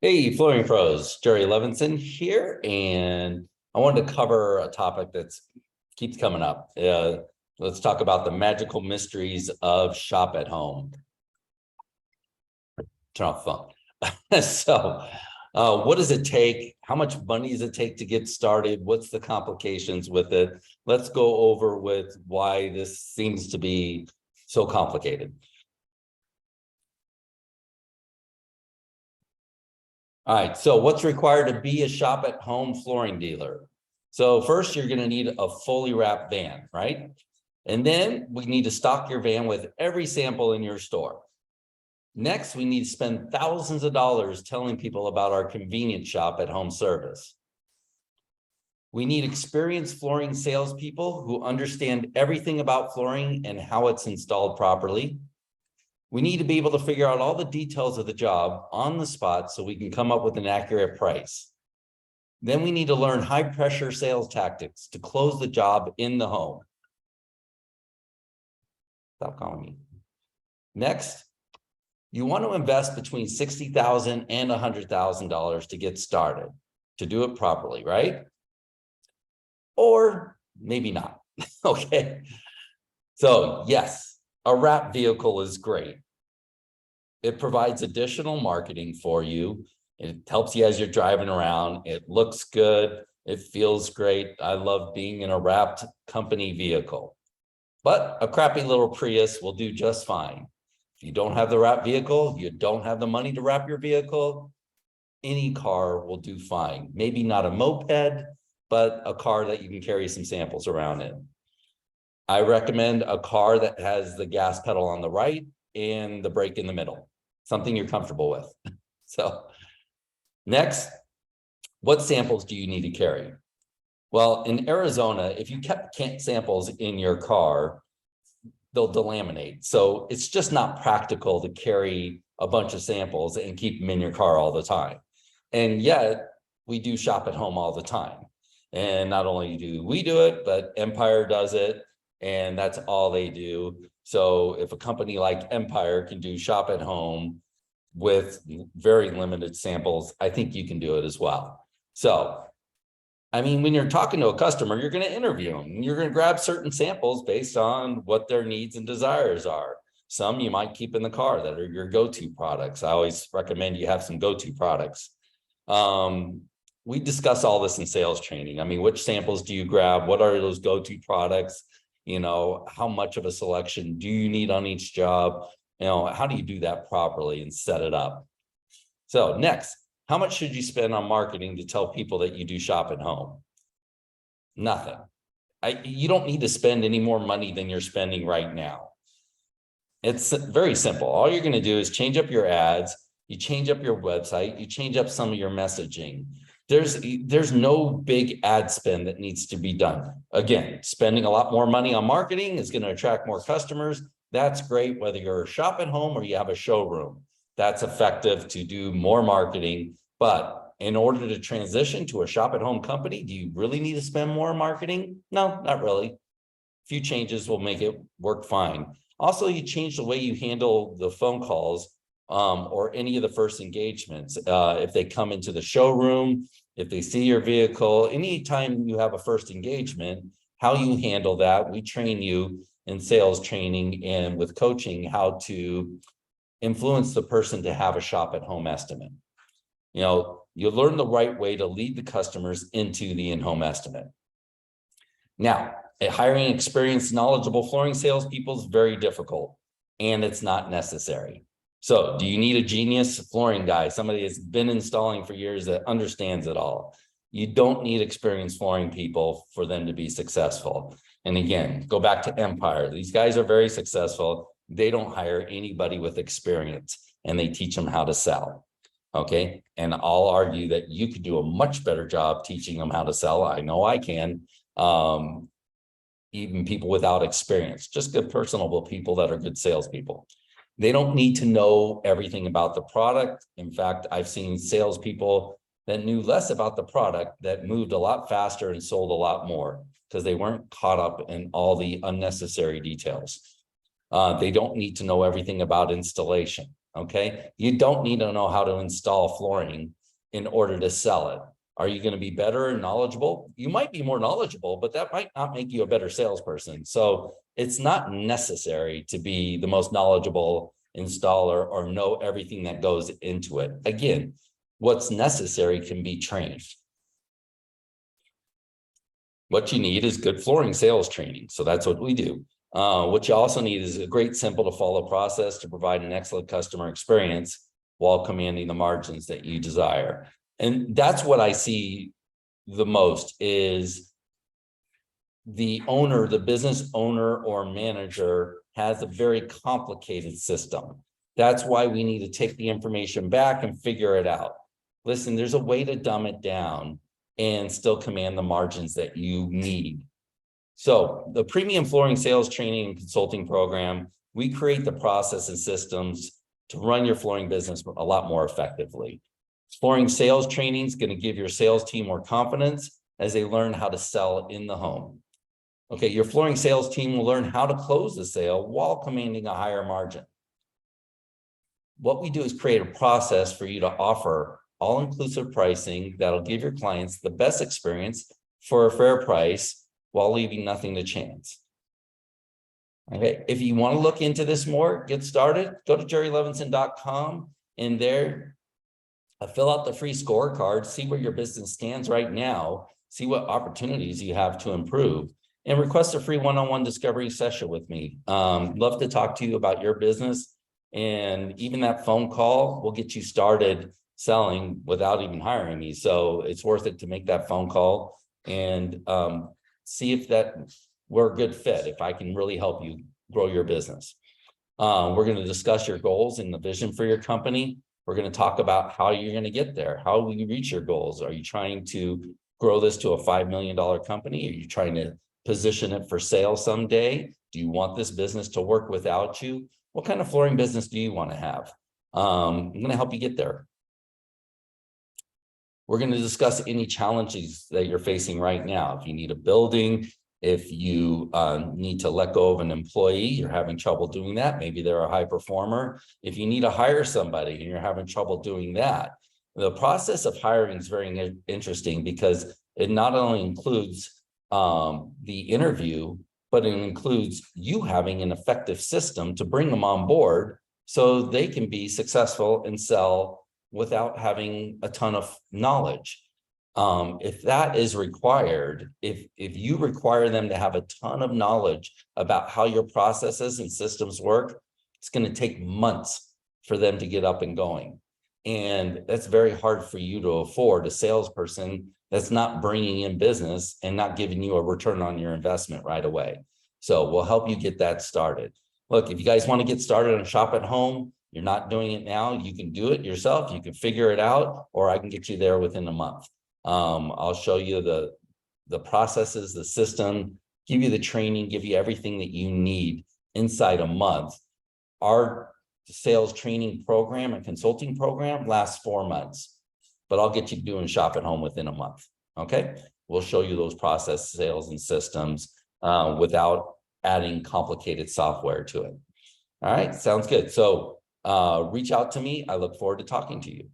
Hey, Flooring Pros, Jerry Levinson here, and I wanted to cover a topic that keeps coming up. Let's talk about the magical mysteries of shop at home. Turn off the phone. What does it take? How much money does it take to get started? What's the complications with it? Let's go over with why this seems to be so complicated. All right, so what's required to be a shop at home flooring dealer? So first, you're going to need a fully wrapped van, right? And then we need to stock your van with every sample in your store. Next, we need to spend thousands of dollars telling people about our convenient shop at home service. We need experienced flooring salespeople who understand everything about flooring and how it's installed properly. We need to be able to figure out all the details of the job on the spot so we can come up with an accurate price. Then we need to learn high pressure sales tactics to close the job in the home. Stop calling me. Next, you want to invest between $60,000 and $100,000 to get started, to do it properly, right? Or maybe not. Okay. So yes, a wrap vehicle is great. It provides additional marketing for you. It helps you as you're driving around. It looks good. It feels great. I love being in a wrapped company vehicle. But a crappy little Prius will do just fine. If you don't have the wrap vehicle, you don't have the money to wrap your vehicle, any car will do fine. Maybe not a moped, but a car that you can carry some samples around in. I recommend a car that has the gas pedal on the right and the brake in the middle, something you're comfortable with. So next, what samples do you need to carry? Well, in Arizona, if you kept samples in your car, they'll delaminate. So it's just not practical to carry a bunch of samples and keep them in your car all the time. And yet we do shop at home all the time. And not only do we do it, but Empire does it. And that's all they do. So if a company like Empire can do shop at home with very limited samples, I think you can do it as well. So, I mean, when you're talking to a customer, you're going to interview them. And you're going to grab certain samples based on what their needs and desires are. Some you might keep in the car that are your go-to products. I always recommend you have some go-to products. We discuss all this in sales training. I mean, which samples do you grab? What are those go-to products? You know, how much of a selection do you need on each job? You know, how do you do that properly and set it up? So next, how much should you spend on marketing to tell people that you do shop at home? Nothing. You don't need to spend any more money than you're spending right now. It's very simple. All you're going to do is change up your ads, you change up your website, you change up some of your messaging. There's no big ad spend that needs to be done. Again, spending a lot more money on marketing is going to attract more customers. That's great, whether you're a shop at home or you have a showroom. That's effective to do more marketing. But in order to transition to a shop at home company, do you really need to spend more marketing? No, not really. A few changes will make it work fine. Also, you change the way you handle the phone calls or any of the first engagements. If they come into the showroom, if they see your vehicle, anytime you have a first engagement, how you handle that, we train you in sales training and with coaching how to influence the person to have a shop at home estimate. You know, you learn the right way to lead the customers into the in-home estimate. Now, hiring experienced, knowledgeable flooring salespeople is very difficult and it's not necessary. So do you need a genius flooring guy, somebody that's been installing for years that understands it all? You don't need experienced flooring people for them to be successful. And again, go back to Empire. These guys are very successful. They don't hire anybody with experience and they teach them how to sell. Okay. And I'll argue that you could do a much better job teaching them how to sell. I know I can. Even people without experience, just good personable people that are good salespeople. They don't need to know everything about the product. In fact, I've seen salespeople that knew less about the product that moved a lot faster and sold a lot more because they weren't caught up in all the unnecessary details. They don't need to know everything about installation. Okay. You don't need to know how to install flooring in order to sell it. Are you going to be better and knowledgeable? You might be more knowledgeable, but that might not make you a better salesperson. So it's not necessary to be the most knowledgeable installer or know everything that goes into it. Again, what's necessary can be trained. What you need is good flooring sales training. So that's what we do. What you also need is a great, simple to follow process to provide an excellent customer experience while commanding the margins that you desire. And that's what I see the most is the owner, the business owner or manager has a very complicated system. That's why we need to take the information back and figure it out. Listen, there's a way to dumb it down and still command the margins that you need. So the premium flooring sales training and consulting program, we create the process and systems to run your flooring business a lot more effectively. Flooring sales training is going to give your sales team more confidence as they learn how to sell in the home. Okay, your flooring sales team will learn how to close the sale while commanding a higher margin. What we do is create a process for you to offer all-inclusive pricing that'll give your clients the best experience for a fair price while leaving nothing to chance. Okay, if you want to look into this more, get started, go to jerrylevinson.com, and there fill out the free scorecard, see where your business stands right now, see what opportunities you have to improve, and request a free one-on-one discovery session with me. Love to talk to you about your business, and even that phone call will get you started selling without even hiring me. So it's worth it to make that phone call and see if that we're a good fit, if I can really help you grow your business. We're going to discuss your goals and the vision for your company. We're going to talk about how you're going to get there. How will you reach your goals? Are you trying to grow this to a $5 million company? Are you trying to position it for sale someday? Do you want this business to work without you? What kind of flooring business do you want to have? I'm going to help you get there. We're going to discuss any challenges that you're facing right now. If you need a building, if you need to let go of an employee, you're having trouble doing that. Maybe they're a high performer. If you need to hire somebody and you're having trouble doing that, the process of hiring is very interesting because it not only includes the interview, but it includes you having an effective system to bring them on board so they can be successful and sell without having a ton of knowledge. If that is required, if you require them to have a ton of knowledge about how your processes and systems work, it's going to take months for them to get up and going. And that's very hard for you to afford, a salesperson that's not bringing in business and not giving you a return on your investment right away. So we'll help you get that started. Look, if you guys want to get started on Shop at Home, you're not doing it now, you can do it yourself. You can figure it out, or I can get you there within a month. I'll show you the processes, the system, give you the training, give you everything that you need inside a month. Our sales training program and consulting program lasts 4 months, but I'll get you doing Shop at Home within a month. Okay, we'll show you those process, sales, and systems without adding complicated software to it. All right, sounds good. So reach out to me. I look forward to talking to you.